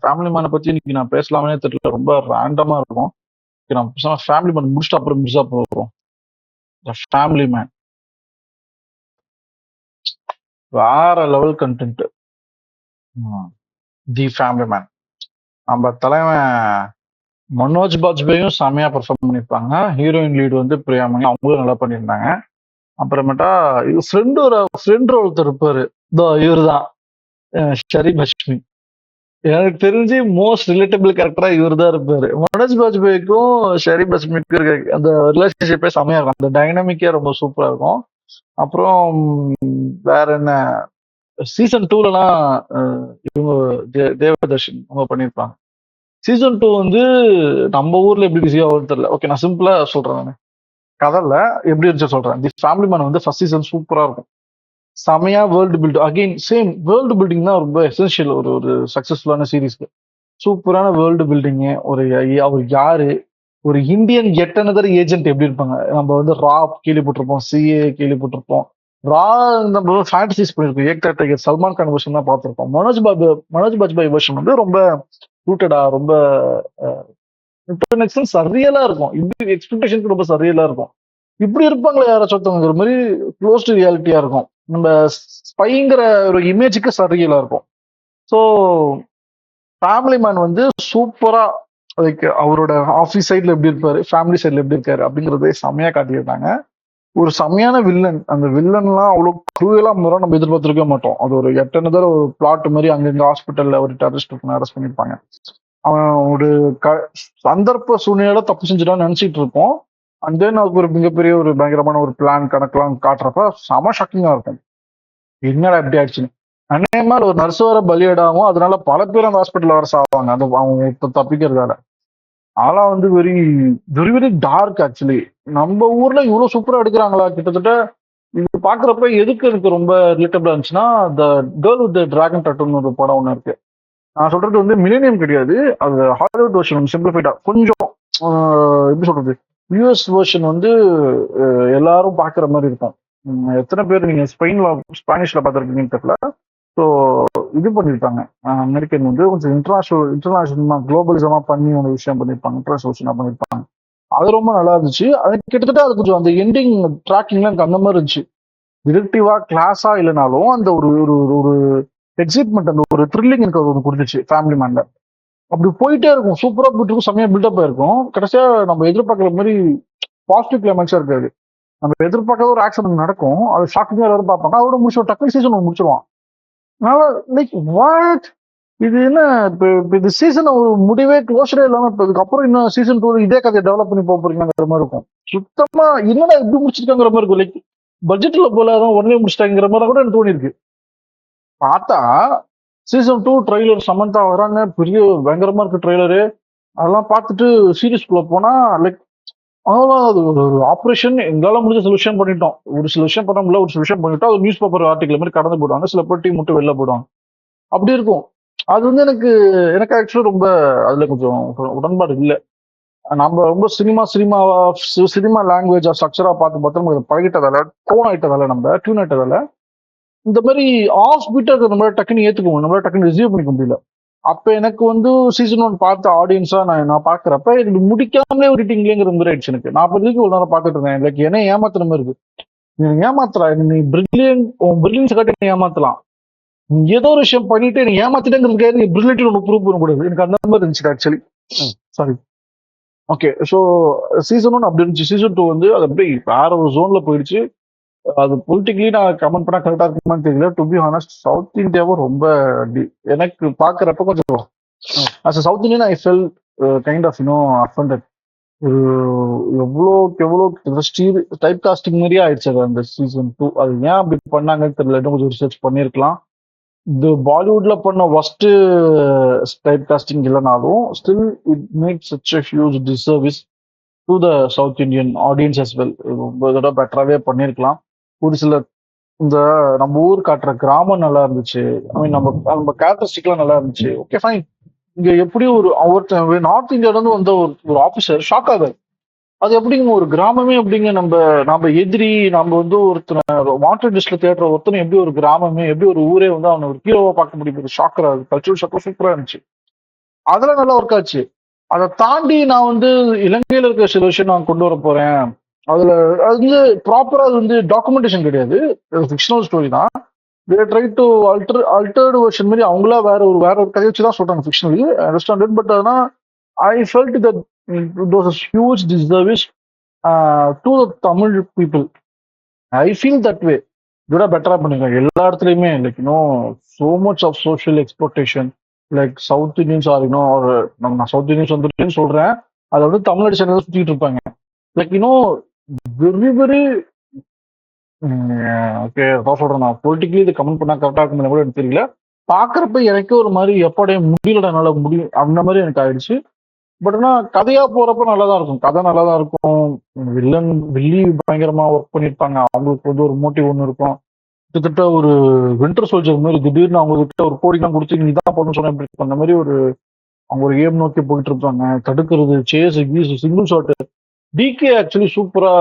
Family மேனை பத்தி இன்னைக்கு நான் பேசலாமே தெரியல, ரொம்ப ரேண்டமா இருக்கும். நான் ஃபேமிலி மேன் முடிச்சுட்டு அப்புறம் மிர்சா போகிறோம். ஃபேமிலி மேன் வேற லெவல் கண்டென்ட். தி ஃபேமிலி மேன் நம்ம தலைவன் மனோஜ் பாஜ்பேயும் செமையா பெர்ஃபார்ம் பண்ணியிருப்பாங்க. ஹீரோயின் லீடு வந்து பிரியாமணி, அவங்களும் நல்லா பண்ணியிருந்தாங்க. அப்புறமேட்டா ஃப்ரெண்ட் ஒருத்தர் இருப்பாரு, இவர் தான் ஷரீப் ஹஷ்மி. எனக்கு தெரிஞ்சு மோஸ்ட் ரிலேட்டபிள் கேரக்டரா இவர் தான் இருப்பாரு. மனோஜ் பாஜ்பேய்க்கும் ஷரீப் ஹஷ்மிக்கும் இருக்க அந்த ரிலேஷன்ஷிப்பே செமையா இருக்கும். அந்த டைனமிக்கே ரொம்ப சூப்பரா இருக்கும். அப்புறம் வேற என்ன, சீசன் 2லலாம் இவங்க தேவதர்ஷன் அவங்க பண்ணியிருப்பாங்க. சீசன் 2 வந்து நம்ம ஊர்ல எப்படி பிஸியா வரும்னு தெரியல. ஓகே, நான் சிம்பிளா சொல்றேன். நான் கதையில எப்படி இருந்துச்சு சொல்றேன். தி ஃபேமிலி மேன் வந்து ஃபர்ஸ்ட் சீசன் சூப்பரா இருக்கும். செமையா world build, again same world building தான் ரொம்ப எசென்ஷியல் ஒரு சக்சஸ்ஃபுல்லான சீரீஸ்க்கு. சூப்பரான வேர்ல்டு பில்டிங். அவர் யாரு, ஒரு இந்தியன் எட் அனதர் ஏஜென்ட் எப்படி இருப்பாங்க. நம்ம வந்து ரா கேள்விப்பட்டிருப்போம், சிஏ கேள்விப்பட்டிருப்போம். ரா நம்ம ஃபேண்டசிஸ் பண்ணிருக்கோம். ஏக்தா டைகர் சல்மான் கான் வெர்ஷன் தான் பார்த்திருப்போம். மனோஜ் பாஜ்பாய் வெர்ஷன் வந்து ரொம்ப ரூட்டடா, ரொம்ப சரியலா இருக்கும். இப்படி எக்ஸ்பெக்டேஷனுக்கு ரொம்ப சரியலா இருக்கும். இப்படி இருப்பாங்களா யாராச்சும் ஒருத்தவங்கிற மாதிரி க்ளோஸ் டு ரியாலிட்டியா இருக்கும். நம்ம ஸ்பைங்கிற ஒரு இமேஜுக்கு சரியலா இருக்கும். ஸோ ஃபேமிலி மேன் வந்து சூப்பரா, லைக் அவரோட ஆஃபீஸ் சைட்ல எப்படி இருப்பாரு, ஃபேமிலி சைட்ல எப்படி இருக்காரு அப்படிங்கறதே செம்மையா காட்டியிருந்தாங்க. ஒரு செம்மையான வில்லன். அந்த வில்லன்லாம் அவ்வளவு க்ரூயலா முறை நம்ம எதிர்பார்த்திருக்க மாட்டோம். அது ஒரு எட்டனதர் ஒரு பிளாட் மாதிரி அங்கங்க ஹாஸ்பிட்டல்ல ஒரு டெரரிஸ்ட் அரெஸ்ட் பண்ணிருப்பாங்க. அவன் ஒரு சந்தர்ப்ப சூழ்நிலையில தப்பு செஞ்சுட்டான்னு நினைச்சிட்டு இருப்போம். அண்ட் தென் அதுக்கு ஒரு மிகப்பெரிய ஒரு பயங்கரமான ஒரு பிளான் கணக்கெல்லாம் காட்டுறப்ப செம ஷாக்கிங்கா இருக்கும். என்னடா எப்படி ஆயிடுச்சுன்னு. அநேகமா ஒரு நர்ஸ் வர பலியிடாவும், அதனால பல பேர் அந்த ஹாஸ்பிட்டல் வர சாவாங்க அந்த அவங்க தப்பிக்கிறதால. அதெல்லாம் வந்து very very very dark actually. நம்ம ஊர்ல இவ்வளவு சூப்பரா எடுக்கிறாங்களா கிட்டத்தட்ட. இது பாக்குறப்ப எதுக்கு எனக்கு ரொம்ப ரிலேட்டபிளா இருந்துச்சுன்னா, த கேர்ள் வித் டிராகன் டாட்டூன்னு ஒரு படம் ஒண்ணு இருக்கு. நான் சொல்றது வந்து மிலேனியம் கிடையாது, அது ஹாலிவுட் வெர்ஷன் சிம்பிளிஃபைடா கொஞ்சம் எப்படி சொல்றது, யூஎஸ் வெர்ஷன் வந்து எல்லாரும் பாக்குற மாதிரி இருக்கும். எத்தனை பேர் நீங்க ஸ்பானிஷ்ல பார்த்துருக்கீங்கன்னு தெரியல. ஸோ இது பண்ணியிருப்பாங்க. அமெரிக்கன் வந்து கொஞ்சம் இன்டர்நேஷனல் குளோபலிசமா பண்ணி ஒரு விஷயம் பண்ணியிருப்பாங்க, இன்டர்நேஷனல் விஷயம் பண்ணியிருப்பாங்க. அது ரொம்ப நல்லா இருந்துச்சு. அது கிட்டத்தட்ட அது கொஞ்சம் அந்த எண்டிங் ட்ராக்கிங்லாம் எனக்கு அந்த மாதிரி இருந்துச்சு. டிடெக்டிவா கிளாஸா இல்லைனாலும் அந்த ஒரு ஒரு ஒரு எக்ஸைட்மெண்ட், அந்த ஒரு த்ரில்லிங் எனக்கு அது ஒன்று கொடுத்துச்சு ஃபேமிலி மேன்ல. அப்படி போயிட்டே இருக்கும், சூப்பரா போயிட்டு இருக்கும், செம்மையா பில்டப் ஆயிருக்கும். கடைசியா நம்ம எதிர்பார்க்குற மாதிரி பாசிட்டிவ் கிளைமேக்ஸா இருக்காது. நம்ம எதிர்பார்க்காத ஒரு ஆக்சிடென்ட் நடக்கும், அது ஷாக்கிங்கா எல்லாரும் பார்ப்பாங்க. அதோட முடிச்சு டக்கு சீசன் ஒன்று முடிச்சிருவான். அதனால லைக் வாட் இது என்ன, இப்போ இந்த சீசன் ஒரு முடிவே க்ளோஸரே இல்லாம இப்போ இதுக்கப்புறம் இன்னும் சீசன் 2 இதே கதையை டெவலப் பண்ணி போறீங்கிற மாதிரி இருக்கும். சுத்தமா என்னடா எப்படி முடிச்சிருக்காங்கிற மாதிரி இருக்கும். லைக் பட்ஜெட்ல போல அதான் உடனே முடிச்சிட்டாங்கிற மாதிரி கூட எனக்கு தோணி இருக்கு. பார்த்தா சீசன் 2 ட்ரெய்லர் சமந்தா வராங்க, பெரிய பயங்கரமா இருக்கு ட்ரெய்லரு. அதெல்லாம் பார்த்துட்டு சீரியஸ்குள்ள போனா லைக் அவ்வளோதான். அது ஒரு ஆப்ரேஷன், எங்களால முடிஞ்ச சில விஷயம் பண்ணிட்டோம். ஒரு சில விஷயம் பண்ண முடியல, ஒரு சில விஷயம் பண்ணிட்டோம். அது நியூஸ் பேப்பர் ஆர்டிகல் மாதிரி கடந்து போடுவாங்க, சில பேர் டீம் மட்டும் வெளில போடுவாங்க. அப்படி இருக்கும். அது வந்து எனக்கு எனக்கு ஆக்சுவலி ரொம்ப அதுல கொஞ்சம் உடன்பாடு இல்லை. நம்ம ரொம்ப சினிமா லாங்குவேஜ் ஸ்ட்ரக்சரா பார்த்து பார்த்து நம்ம பழகிட்டதால, டோன் ஆயிட்டதால, நம்ம டியூன் ஆயிட்டதால இந்த மாதிரி ஆஃப் பீட்டா நம்மளால டக்குன்னு ஏத்துக்குவோம், நம்மளால டக்குன்னு ரிசீவ் பண்ணிக்க முடியல. அப்ப எனக்கு வந்து சீசன் 1 பார்த்த ஆடியன்ஸா நான் பாக்குறப்ப எனக்கு முடிக்காமலே விட்டுட்டீங்களேங்கிற மாதிரி ஆயிடுச்சு எனக்கு. நான் இப்போதைக்கு ஒரு நேரம் பார்த்துட்டு இருந்தேன், எனக்கு என்ன ஏமாத்துற மாதிரி இருக்கு. நீ ஏமாத்துறா, நீ பிரில்லியன்ஸ் காட்டி நீ ஏமாத்தலாம். நீ ஏதோ ஒரு விஷயம் பண்ணிட்டு நீ ஏமாத்திட்டேங்கிறதுக்காக நீ பிரில்லியன்ட் ஒன்று ப்ரூவ் பண்ண கூடாது. எனக்கு அந்த மாதிரி இருந்துச்சு actually. Sorry. Okay, so season 1 அப்படி இருந்துச்சு. சீசன் 2 வந்து அது அப்படியே வேற ஒரு ஜோன்ல போயிடுச்சு. அது பொலிட்டிக்கலி நான் கமெண்ட் பண்ணா கரெக்டா இருக்குமான்னு தெரியல. டு பி ஹானஸ்ட், சவுத் இந்தியாவும் ரொம்ப எனக்கு பாக்குறப்ப கொஞ்சம் as South Indian I fell kind of offended. ஒரு எவ்வளோக்கு எவ்வளோ டைப் காஸ்டிங் மாதிரியே ஆயிடுச்சு அது அந்த சீசன் 2. அது ஏன் அப்படி பண்ணாங்கன்னு தெரியல, இன்னும் கொஞ்சம் ரிசர்ச் பண்ணியிருக்கலாம். இந்த பாலிவுட்ல பண்ண ஒஸ்ட் டைப் காஸ்டிங் இல்லைனாலும் still it make such a huge disservice to the south Indian audience as well. ரொம்ப தடவை பெட்டராகவே பண்ணியிருக்கலாம். ஒரு சில இந்த நம்ம ஊர் காட்டுற கிராமம் நல்லா இருந்துச்சு. ஐ மீன் நம்ம நம்ம கேரக்டரிஸ்டிக்லாம் நல்லா இருந்துச்சு. Okay fine. இங்க எப்படி ஒருத்தன் நார்த் இந்தியால இருந்து வந்த ஒரு ஆபீசர் ஷாக் ஆகாது. அது எப்படிங்க ஒரு கிராமமே எப்படிங்க நம்ம எதிரி, நம்ம வந்து ஒருத்தனை வாண்டட் லிஸ்ட்ல தேடுற ஒருத்தனை எப்படி ஒரு கிராமமே, எப்படி ஒரு ஊரே வந்து அவனை ஒரு ஹீரோவா பார்க்க முடியும். ஷாக்கரா, கல்ச்சுரல் ஷாக்கா சூப்பரா இருந்துச்சு. அதெல்லாம் நல்லா ஒர்க் ஆச்சு. அதை தாண்டி நான் வந்து இலங்கையில இருக்க சில விஷயம் நான் கொண்டு வர போறேன். அதுல அது வந்து ப்ராப்பரா அது வந்து டாக்குமெண்டேஷன் கிடையாது, ஃபிக்ஷனல் ஸ்டோரி தான். they try to altered version மாதிரி அவங்களா வேற ஒரு கதை வச்சு தான் சொல்றாங்க ஃபிக்ஷனலி அண்டர்ஸ்டாண்டட். பட் ஆனா I felt that those huge disservice to the Tamil people. I feel that way. இதோட பெட்டரா பண்ணிருக்காங்க எல்லா இடத்துலயுமே. Like so much of social exportation. Like south Indians are ஒரு நான் சவுத் இந்தியன்ஸ் வந்துட்டு சொல்றேன். அதை வந்து தமிழ்நாடு சேனல் சுத்திட்டு இருப்பாங்க. லைக் வெரி வெரி ஓகே அதான் சொல்றேன். நான் பொலிட்டிக்கலி இது கமெண்ட் பண்ணா கரெக்டா இருக்கும் கூட எனக்கு தெரியல. பாக்குறப்ப எனக்கு ஒரு மாதிரி எப்படைய முடியலடா என்னால முடியும் அந்த மாதிரி எனக்கு ஆயிடுச்சு. பட் ஆனா கதையா போறப்ப நல்லாதான் இருக்கும். கதை நல்லாதான் இருக்கும். வில்லி பயங்கரமா ஒர்க் பண்ணிருப்பாங்க. அவங்களுக்கு வந்து ஒரு மோட்டிவ் ஒண்ணு இருக்கும். கிட்டத்தட்ட ஒரு வின்டர் சோல்ஜர் மாதிரி திடீர்னு அவங்க கிட்ட ஒரு கோடிலாம் கொடுத்து நீ தான் பண்ணு சொன்ன அந்த மாதிரி அவங்க ஒரு ஏம் நோக்கி போயிட்டு இருப்பாங்க. தடுக்கிறது, சேஸ், கீஸ், சிங்கிள் ஷாட். டிகே ஆக்சுவலி சூப்பரா.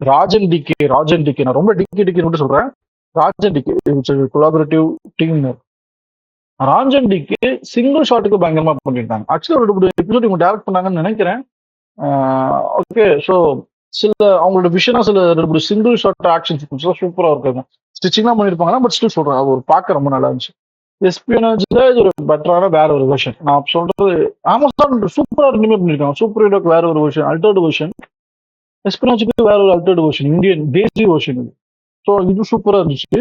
ராஜன் டிகே நான் ரொம்ப டிகே மட்டும் சொல்றேன். Raj and DK collaborative team. Raj and DK single ஷாட்டுக்கு பயங்கரமா பண்ணிருக்காங்க. ஆக்சுவலி ஒரு எபிசோட் இவங்க டேரக்ட் பண்ணாங்கன்னு நினைக்கிறேன். ஓகே ஸோ சில அவங்களோட விஷயம் சில ரெண்டு சிங்கிள் ஷாட் ஆக்ஷன் சீக்வன்ஸ் சூப்பரா இருக்காங்க. ஸ்டிச்சிங்லாம் பண்ணிருப்பாங்க. பட் ஸ்டில் சொல்றேன் அது ஒரு பார்க்க ரொம்ப நல்லா இருந்துச்சு. எஸ்பியனாஜ்ல இது ஒரு பெட்டரான வேற ஒரு வெர்ஷன். நான் சொல்றது அமேசான் சூப்பரா ரெண்டுமே பண்ணிருக்காங்க. சூப்பர் ஹீரோக்கு வேற ஒரு வெர்ஷன், அல்டர்டு வெர்ஷன். எஸ்பினாச்சுக்கு வேற ஒரு அல்டர்டு வெர்ஷன், இந்தியன் தேசிய வெர்ஷன் இது. ஸோ இது சூப்பரா இருந்துச்சு.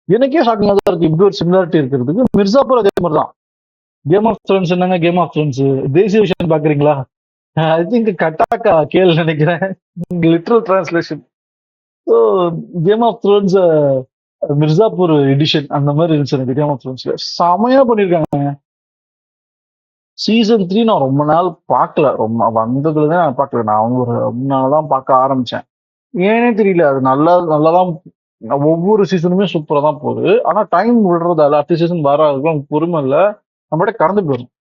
எனக்கே ஷாக்கிங்கா தான் இருக்கு இப்படி ஒரு சிமிலாரிட்டி இருக்கிறதுக்கு. மிர்சாப்பூர் அதே மாதிரி தான். கேம் ஆஃப் த்ரோன்ஸ் என்னங்க கேம் ஆஃப் த்ரோன்ஸ் தேசிய விஷயம் பாக்குறீங்களா? ஐ திங்க் கட்டாக்கா கேள் நினைக்கிறேன் literal translation. So game of thrones Mirzapur edition அந்த மாதிரி இருந்துச்சு எனக்கு. கேம் ஆஃப் த்ரோன்ஸ்ல செமையா பண்ணிருக்காங்க. சீசன் 3 நான் ரொம்ப நாள் பார்க்கல. ரொம்ப வந்ததுலதான் நான் பார்க்கல. நான் ஒரு ரொம்ப நாள் தான் பார்க்க ஆரம்பிச்சேன். ஏனே தெரியல. அது நல்லாதான் ஒவ்வொரு சீசனுமே சூப்பரா தான் போகுது. ஆனா டைம் விடுறதால அடுத்த சீசன் வர பொறுமை இல்ல நம்மகிட்ட கடந்து போயிடும்.